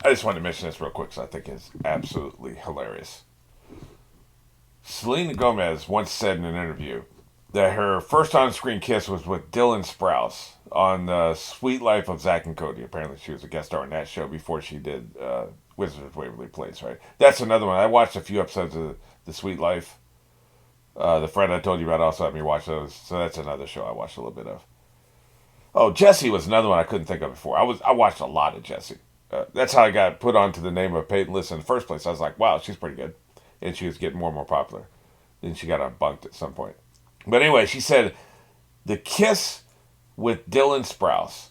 I just wanted to mention this real quick because I think it's absolutely hilarious. Selena Gomez once said in an interview that her first on-screen kiss was with Dylan Sprouse on the Sweet Life of Zack and Cody. Apparently, she was a guest star on that show before she did Wizards of Waverly Place. Right? That's another one. I watched a few episodes of The Sweet Life. The friend I told you about also had me watch those, so that's another show I watched a little bit of. Oh, Jesse was another one I couldn't think of before. I watched a lot of Jesse. That's how I got put onto the name of Peyton List in the first place. I was like, wow, she's pretty good, and she was getting more and more popular. Then she got unbunked at some point. But anyway, she said the kiss with Dylan Sprouse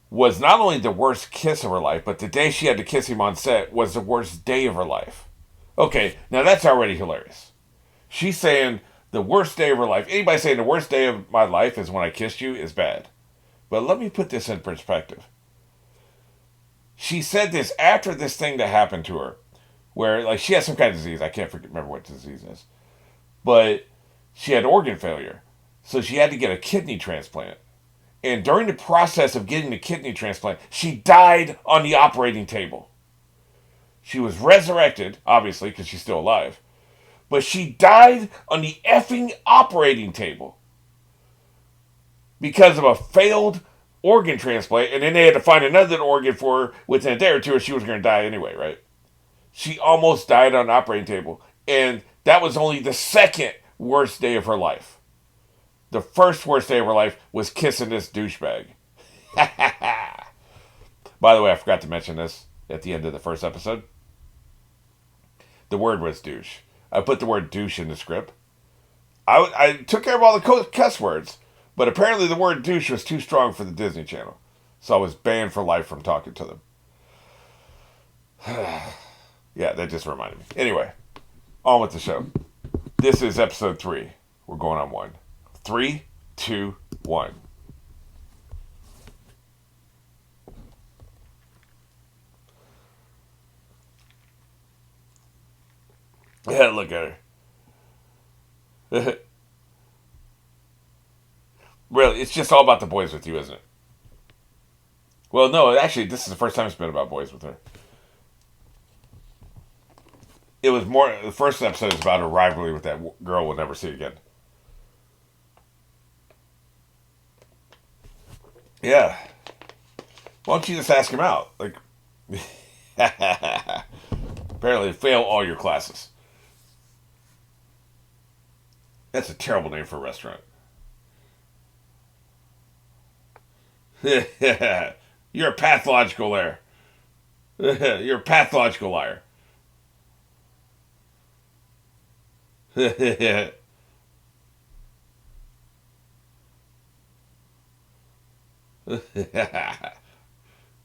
was not only the worst kiss of her life, but the day she had to kiss him on set was the worst day of her life. Okay, now that's already hilarious. She's saying the worst day of her life. Anybody saying the worst day of my life is when I kissed you is bad. But let me put this in perspective. She said this after this thing that happened to her, where like she has some kind of disease. I can't remember what disease is, but she had organ failure, so she had to get a kidney transplant. And during the process of getting the kidney transplant, she died on the operating table. She was resurrected, obviously, because she's still alive. But she died on the effing operating table because of a failed organ transplant. And then they had to find another organ for her within a day or two, or she was going to die anyway, right? She almost died on the operating table. And that was only the second worst day of her life. The first worst day of her life was kissing this douchebag. By the way, I forgot to mention this at the end of the first episode. The word was douche. I put the word douche in the script. I took care of all the cuss words, but apparently the word douche was too strong for the Disney Channel. So I was banned for life from talking to them. Yeah, that just reminded me. Anyway, on with the show. This is episode 3. We're going on 1. 3, 2, 1. Yeah, look at her. Really, it's just all about the boys with you, isn't it? Well, no, actually, this is the first time it's been about boys with her. It was more. The first episode is about her rivalry with that girl we'll never see again. Yeah. Why don't you just ask him out? Like, apparently, fail all your classes. That's a terrible name for a restaurant. You're a pathological liar. You're a pathological liar. You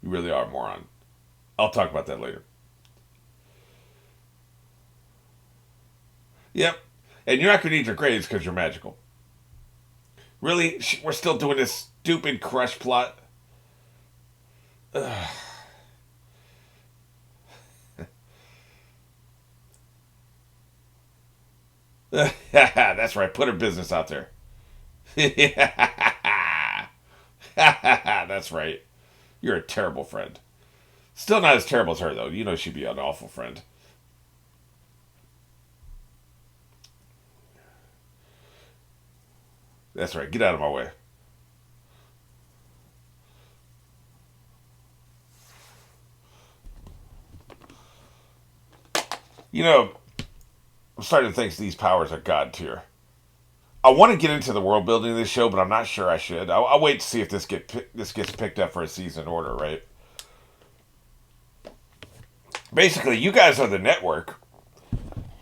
really are a moron. I'll talk about that later. Yep. And you're not going to need your grades because you're magical. Really? We're still doing this stupid crush plot? That's right. Put her business out there. That's right. You're a terrible friend. Still not as terrible as her, though. You know she'd be an awful friend. That's right. Get out of my way. You know, I'm starting to think these powers are god tier. I want to get into the world building of this show, but I'm not sure I should. I'll wait to see if this gets picked up for a season order, right? Basically, you guys are the network,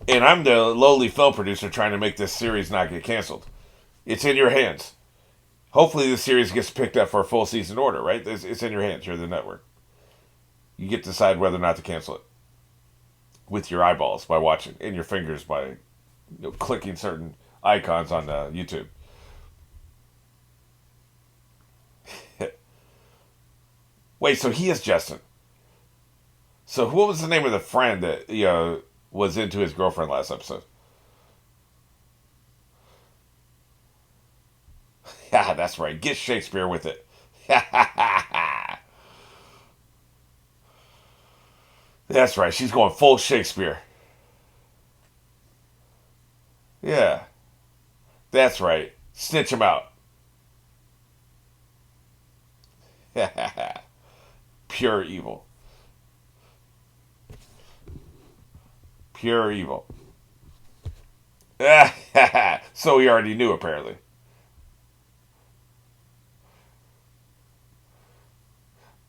and I'm the lowly film producer trying to make this series not get canceled. It's in your hands. Hopefully, this series gets picked up for a full season order, right? It's in your hands. You're the network. You get to decide whether or not to cancel it with your eyeballs by watching, and your fingers by clicking certain icons on YouTube. Wait, so he is Justin. So what was the name of the friend that was into his girlfriend last episode? Yeah, that's right. Get Shakespeare with it. That's right. She's going full Shakespeare. Yeah, that's right. Snitch him out. Pure evil. Pure evil. So he already knew, apparently.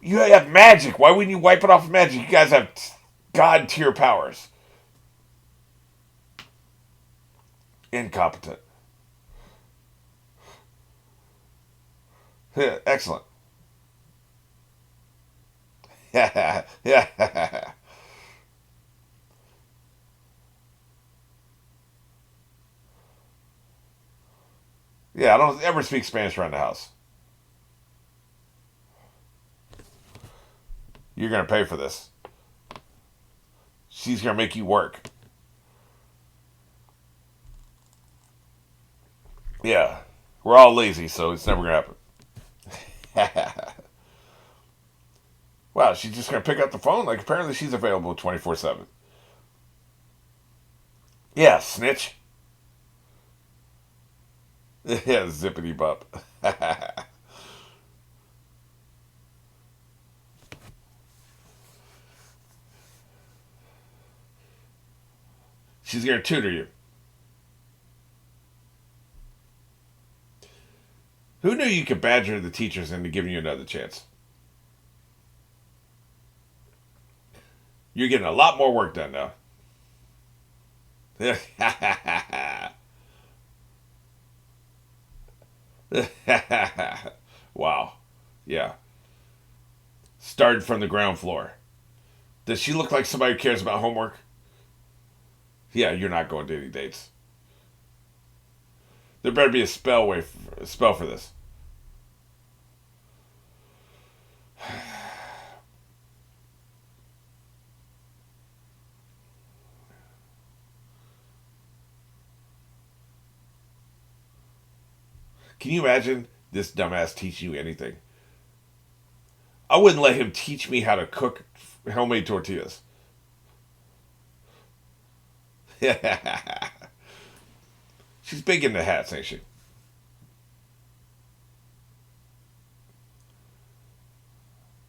You have magic. Why wouldn't you wipe it off with magic? You guys have god tier powers. Incompetent. Yeah, excellent. Yeah, yeah. Yeah, I don't ever speak Spanish around the house. You're gonna pay for this. She's gonna make you work. Yeah, we're all lazy, so it's never gonna happen. Wow, she's just gonna pick up the phone. Like apparently she's available 24/7. Yeah, snitch. Yeah, zippity bop. She's gonna tutor you. Who knew you could badger the teachers into giving you another chance? You're getting a lot more work done now. Wow. Yeah. Started from the ground floor. Does she look like somebody who cares about homework? Yeah, you're not going to any dates. There better be a spell for this. Can you imagine this dumbass teaching you anything? I wouldn't let him teach me how to cook homemade tortillas. She's big into hats, ain't she?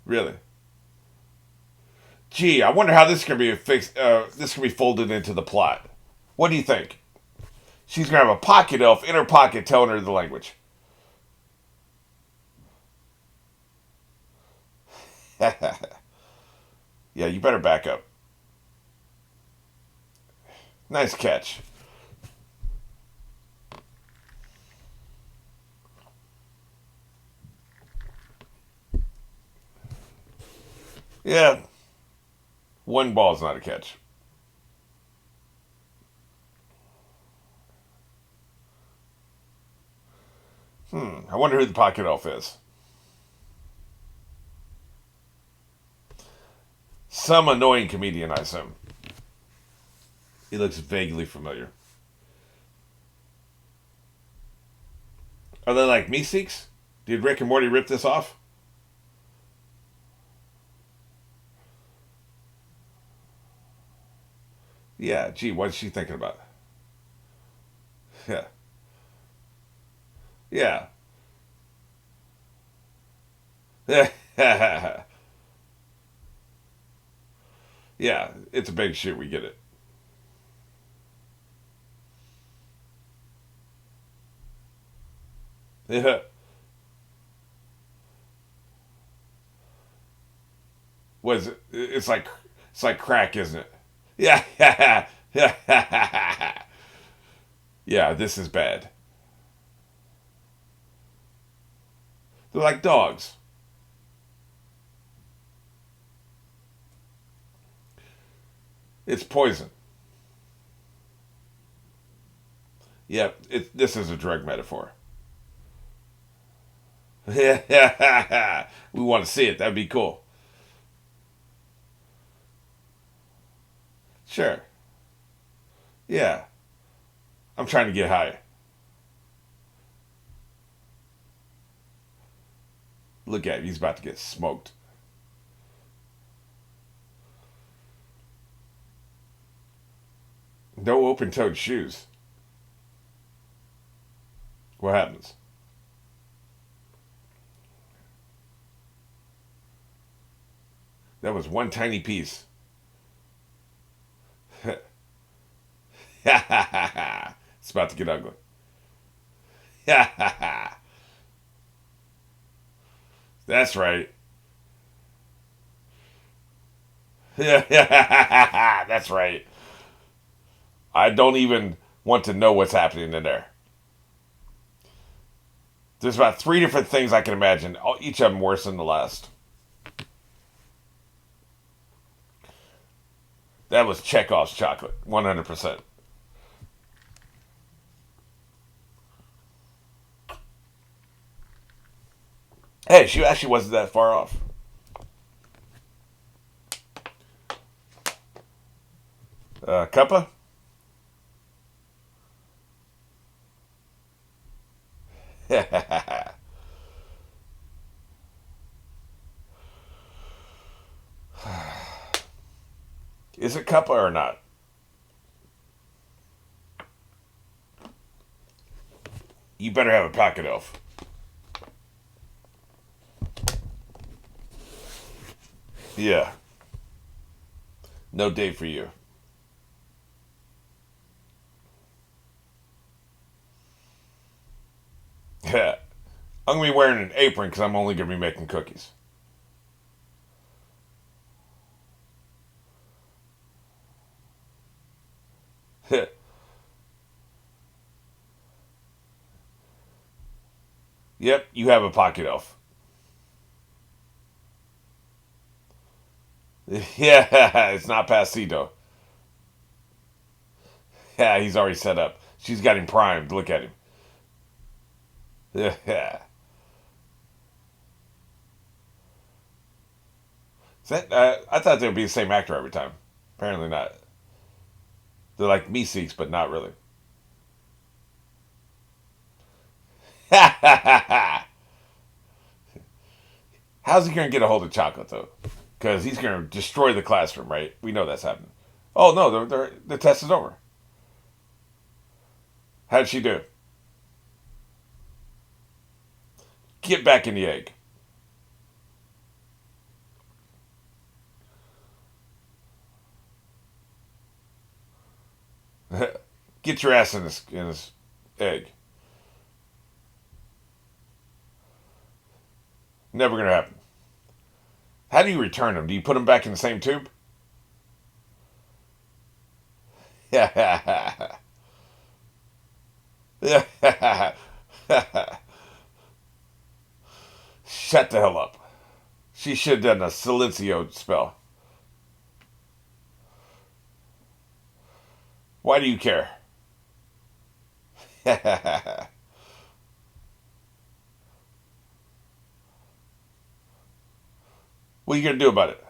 Really? Gee, I wonder how this can be fixed. This can be folded into the plot. What do you think? She's gonna have a pocket elf in her pocket telling her the language. Yeah, you better back up. Nice catch. Yeah, one ball's not a catch. I wonder who the pocket elf is. Some annoying comedian, I assume. He looks vaguely familiar. Are they like Meeseeks? Did Rick and Morty rip this off? Yeah, gee, what's she thinking about? Yeah. Yeah. Yeah, it's a big shoot, we get it. Yeah. Was it? It's like crack, isn't it? Yeah. Yeah, this is bad. They're like dogs. It's poison. Yep, this is a drug metaphor. Yeah, we want to see it. That'd be cool. Sure. Yeah, I'm trying to get high. Look at him. He's about to get smoked. No open-toed shoes. What happens? That was one tiny piece. It's about to get ugly. That's right. That's right. I don't even want to know what's happening in there. There's about 3 different things I can imagine, each of them worse than the last. That was Chekhov's chocolate, 100%. Hey, she actually wasn't that far off. Cuppa? Is it Cuppa or not? You better have a pocket elf. Yeah. No date for you. I'm going to be wearing an apron because I'm only going to be making cookies. Yep, you have a pocket elf. Yeah, it's not Pasito. Yeah, he's already set up. She's got him primed. Look at him. Yeah. I thought they would be the same actor every time. Apparently not. They're like Meeseeks, but not really. How's he going to get a hold of chocolate, though? Because he's going to destroy the classroom, right? We know that's happening. Oh, no, the test is over. How did she do? Get back in the egg. Get your ass in this egg. Never going to happen. How do you return them? Do you put them back in the same tube? Yeah. Shut the hell up. She should have done a silencio spell. Why do you care? What are you going to do about it?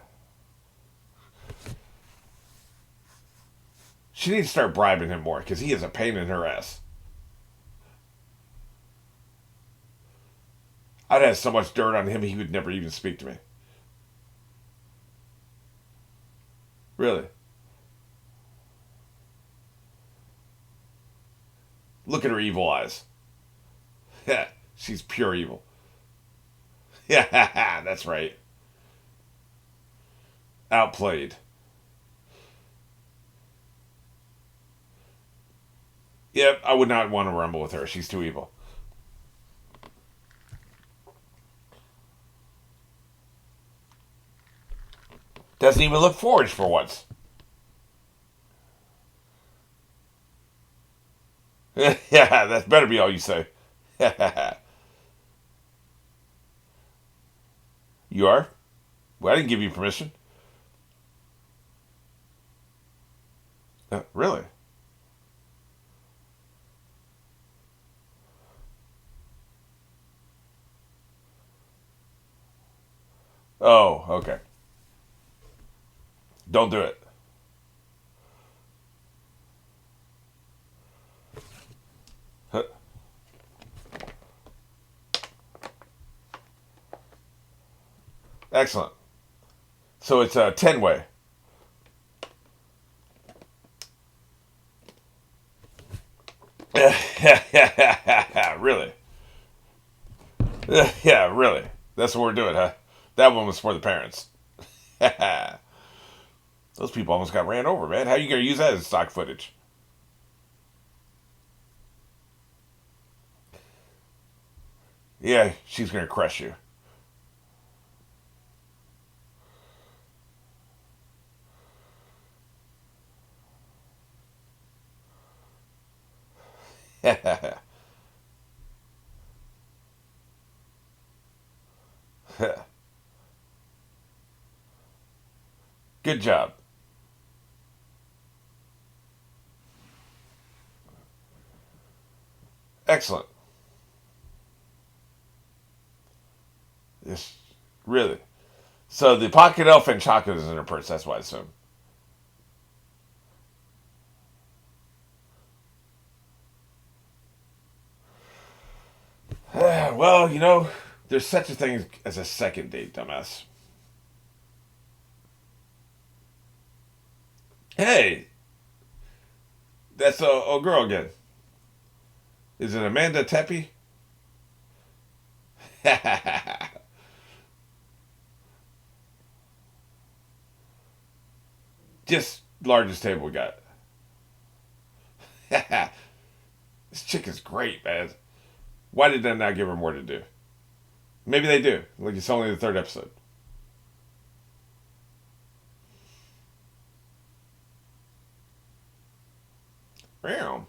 She needs to start bribing him more because he is a pain in her ass. I'd have so much dirt on him he would never even speak to me. Really. Look at her evil eyes. Yeah, she's pure evil. Yeah, that's right. Outplayed. Yep, I would not want to rumble with her. She's too evil. Doesn't even look forged for once. Yeah, that better be all you say. You are? Well, I didn't give you permission. Really? Oh, okay. Don't do it. Huh. Excellent. So it's a 10 way. Really? Yeah, really. That's what we're doing, huh? That one was for the parents. Those people almost got ran over, man. How are you gonna use that as stock footage? Yeah, she's gonna crush you. Good job. Excellent. Yes, really. So the pocket elf and chocolate is in her purse. That's why I assume. Well, there's such a thing as a second date, dumbass. Hey, that's a girl again. Is it Amanda Teppy? Just largest table we got. This chick is great, man. Why did they not give her more to do? Maybe they do. Like it's only the third episode. Damn.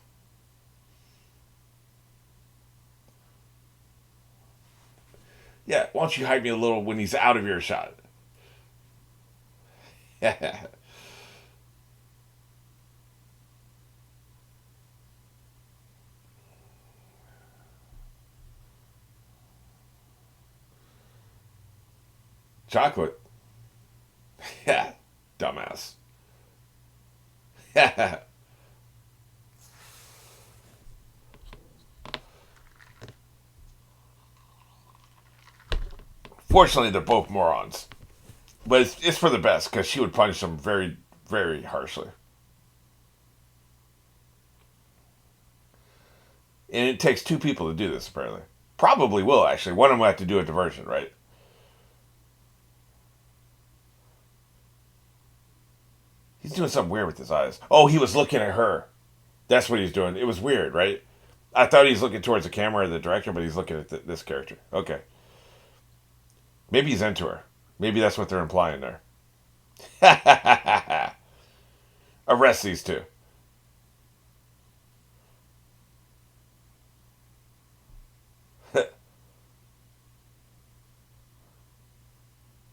Yeah, why don't you hype me a little when he's out of earshot? Chocolate. Yeah, dumbass. Fortunately, they're both morons. But it's for the best because she would punish them very, very harshly. And it takes two people to do this, apparently. Probably will, actually. One of them will have to do a diversion, right? He's doing something weird with his eyes. Oh, he was looking at her. That's what he's doing. It was weird, right? I thought he was looking towards the camera or the director, but he's looking at this character. Okay. Maybe he's into her. Maybe that's what they're implying there. Arrest these two.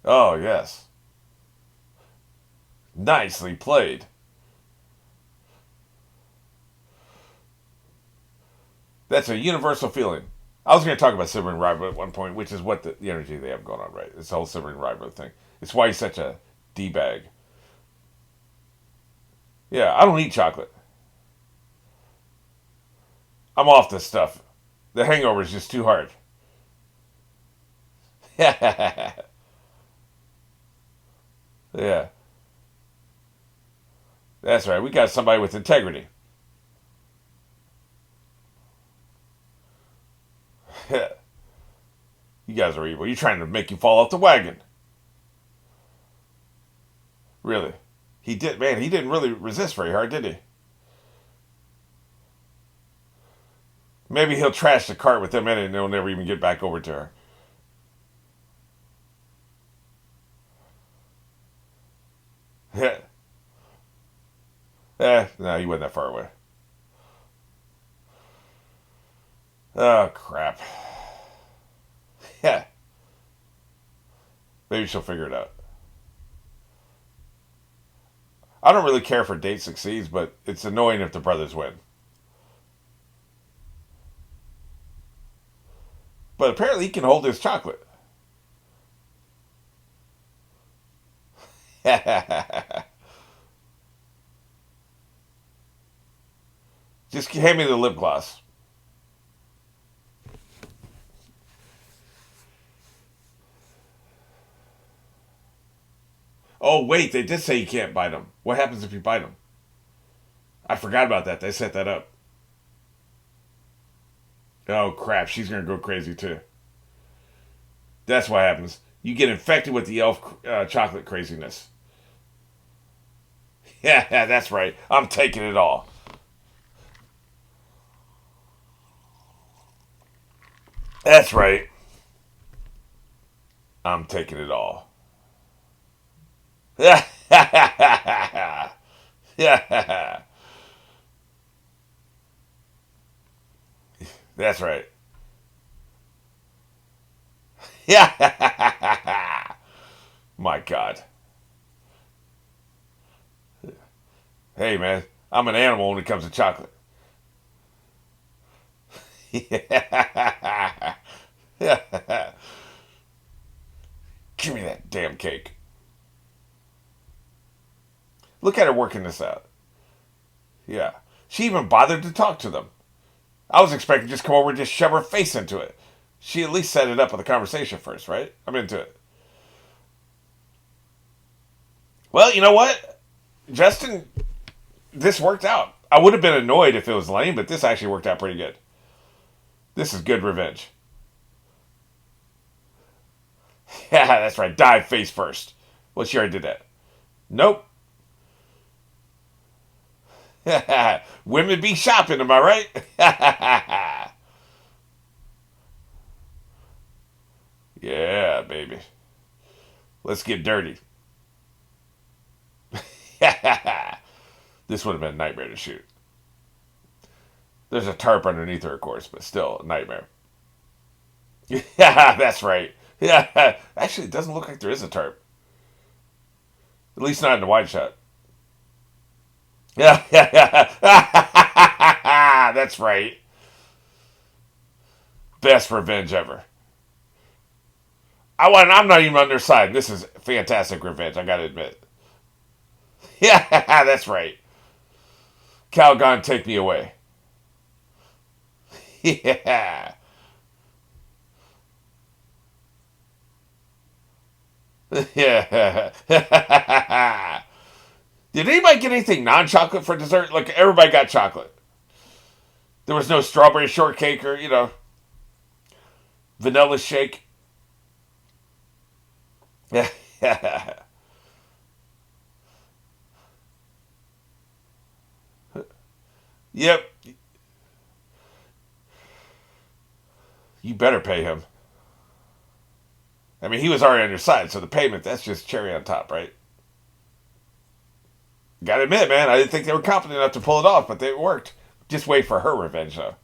Oh, yes. Nicely played. That's a universal feeling. I was going to talk about sibling rivalry at one point, which is what the energy they have going on, right? This whole sibling rivalry thing. It's why he's such a D bag. Yeah, I don't eat chocolate. I'm off this stuff. The hangover is just too hard. Yeah, that's right. We got somebody with integrity. You guys are evil. You're trying to make you fall off the wagon. Really. He did, man, he didn't really resist very hard, did he? Maybe he'll trash the cart with them in it and they'll never even get back over to her. No, he wasn't that far away. Oh, crap. Yeah, maybe she'll figure it out. I don't really care if her date succeeds, but it's annoying if the brothers win. But apparently he can hold his chocolate. Just hand me the lip gloss. Oh, wait, they did say you can't bite them. What happens if you bite them? I forgot about that. They set that up. Oh crap, she's gonna go crazy too. That's what happens. You get infected with the elf chocolate craziness. Yeah, that's right. I'm taking it all. That's right. I'm taking it all. Yeah. Yeah. That's right. Yeah. My God. Hey, man. I'm an animal when it comes to chocolate. Yeah. Yeah. Give me that damn cake. Look at her working this out. Yeah. She even bothered to talk to them. I was expecting to just come over and just shove her face into it. She at least set it up with a conversation first, right? I'm into it. Well, you know what? Justin, this worked out. I would have been annoyed if it was lame, but this actually worked out pretty good. This is good revenge. Yeah, that's right. Dive face first. Well, she already did that. Nope. Women be shopping, am I right? Yeah, baby. Let's get dirty. This would have been a nightmare to shoot. There's a tarp underneath her, of course, but still a nightmare. Yeah, that's right. Yeah, actually, it doesn't look like there is a tarp. At least not in the wide shot. Yeah, yeah, yeah. That's right. Best revenge ever. I'm not even on their side. This is fantastic revenge. I gotta admit. Yeah, that's right. Calgon, take me away. Yeah. Yeah. Did anybody get anything non-chocolate for dessert? Like everybody got chocolate. There was no strawberry shortcake or vanilla shake. Yeah. Yep. You better pay him. I mean, he was already on your side, so the payment, that's just cherry on top, right? Gotta admit, man, I didn't think they were confident enough to pull it off, but it worked. Just wait for her revenge, though.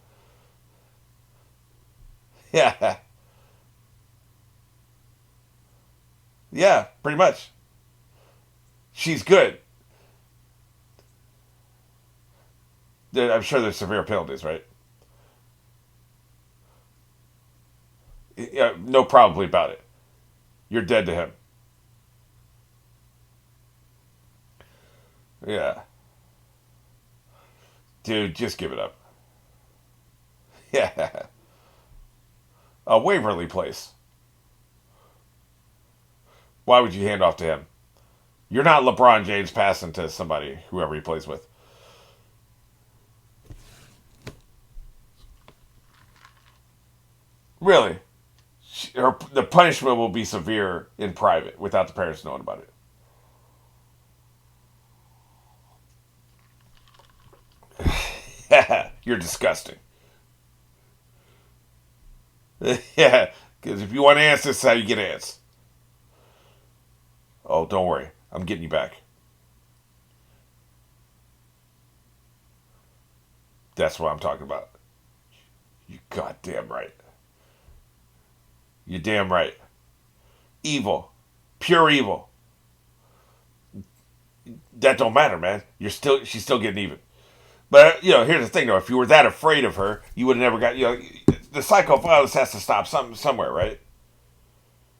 Yeah. Yeah, pretty much. She's good. I'm sure there's severe penalties, right? Yeah, no probably about it. You're dead to him. Yeah. Dude, just give it up. Yeah. A Waverly place. Why would you hand off to him? You're not LeBron James passing to somebody, whoever he plays with. Really? The punishment will be severe in private without the parents knowing about it. You're disgusting. Yeah, because if you want ants, this is how you get ants. Oh, don't worry. I'm getting you back. That's what I'm talking about. You goddamn right. You damn right. Evil. Pure evil. That don't matter, man. She's still getting even. But here's the thing though. If you were that afraid of her, you would have never got. The psycho violence has to stop somewhere, right?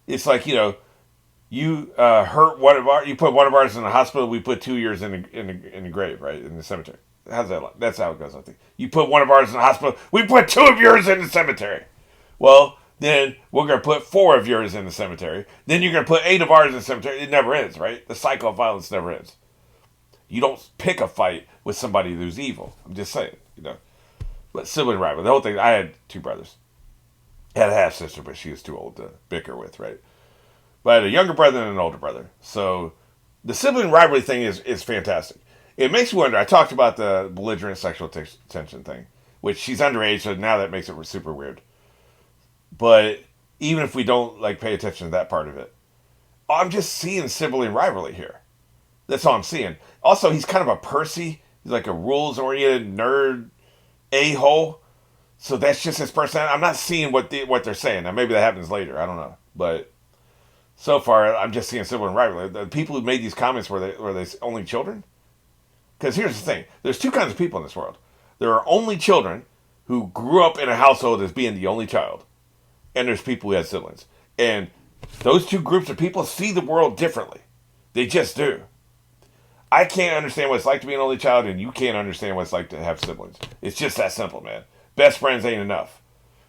It's like you hurt one of our. You put one of ours in the hospital. We put 2 years in the grave, right, in the cemetery. How's that? That's how it goes. I think you put one of ours in the hospital. We put two of yours in the cemetery. Well, then we're gonna put four of yours in the cemetery. Then you're gonna put 8 of ours in the cemetery. It never ends, right? The cycle of violence never ends. You don't pick a fight with somebody who's evil. I'm just saying. But sibling rivalry, the whole thing. I had two brothers. I had a half sister, but she was too old to bicker with, right? But I had a younger brother and an older brother. So the sibling rivalry thing is fantastic. It makes me wonder. I talked about the belligerent sexual tension thing, which she's underage, so now that makes it super weird. But even if we don't like pay attention to that part of it, I'm just seeing sibling rivalry here. That's all I'm seeing. Also, he's kind of a Percy. He's like a rules oriented nerd a hole. So that's just his personality. I'm not seeing what they're saying. Now maybe that happens later. I don't know, but so far I'm just seeing sibling rivalry. The people who made these comments were they only children? Because here's the thing: there's two kinds of people in this world. There are only children who grew up in a household as being the only child, and there's people who had siblings. And those two groups of people see the world differently. They just do. I can't understand what it's like to be an only child, and you can't understand what it's like to have siblings. It's just that simple, man. Best friends ain't enough.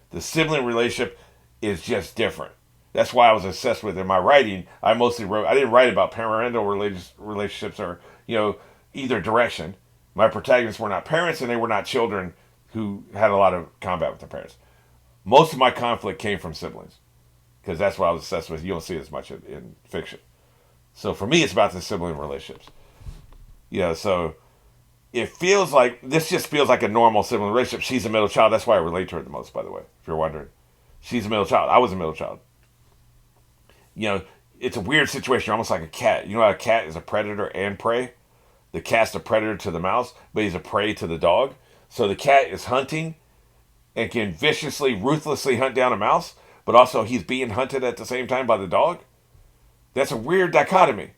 The sibling relationship is just different. That's why I was obsessed with it. In my writing, I didn't write about parental relationships or, either direction. My protagonists were not parents, and they were not children who had a lot of combat with their parents. Most of my conflict came from siblings, because that's what I was obsessed with. You don't see it as much in fiction. So for me, it's about the sibling relationships. So this just feels like a normal sibling relationship. She's a middle child. That's why I relate to her the most, by the way, if you're wondering. She's a middle child. I was a middle child. It's a weird situation. You're almost like a cat. You know how a cat is a predator and prey? The cat's a predator to the mouse, but he's a prey to the dog. So the cat is hunting and can viciously, ruthlessly hunt down a mouse, but also he's being hunted at the same time by the dog. That's a weird dichotomy.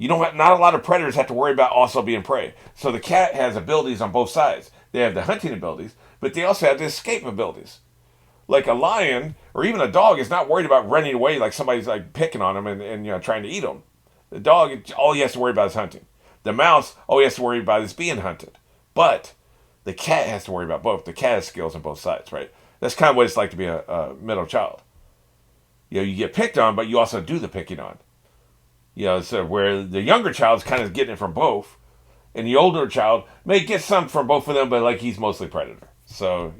Not a lot of predators have to worry about also being prey. So the cat has abilities on both sides. They have the hunting abilities, but they also have the escape abilities. Like a lion or even a dog is not worried about running away like somebody's like picking on him and trying to eat him. The dog, all he has to worry about is hunting. The mouse, all he has to worry about is being hunted. But the cat has to worry about both. The cat has skills on both sides, right? That's kind of what it's like to be a middle child. You get picked on, but you also do the picking on. So where the younger child's kind of getting it from both, and the older child may get some from both of them, but like he's mostly predator. So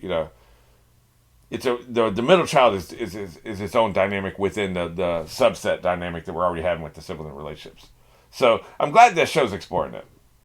it's the middle child is its own dynamic within the subset dynamic that we're already having with the sibling relationships. So I'm glad that show's exploring it.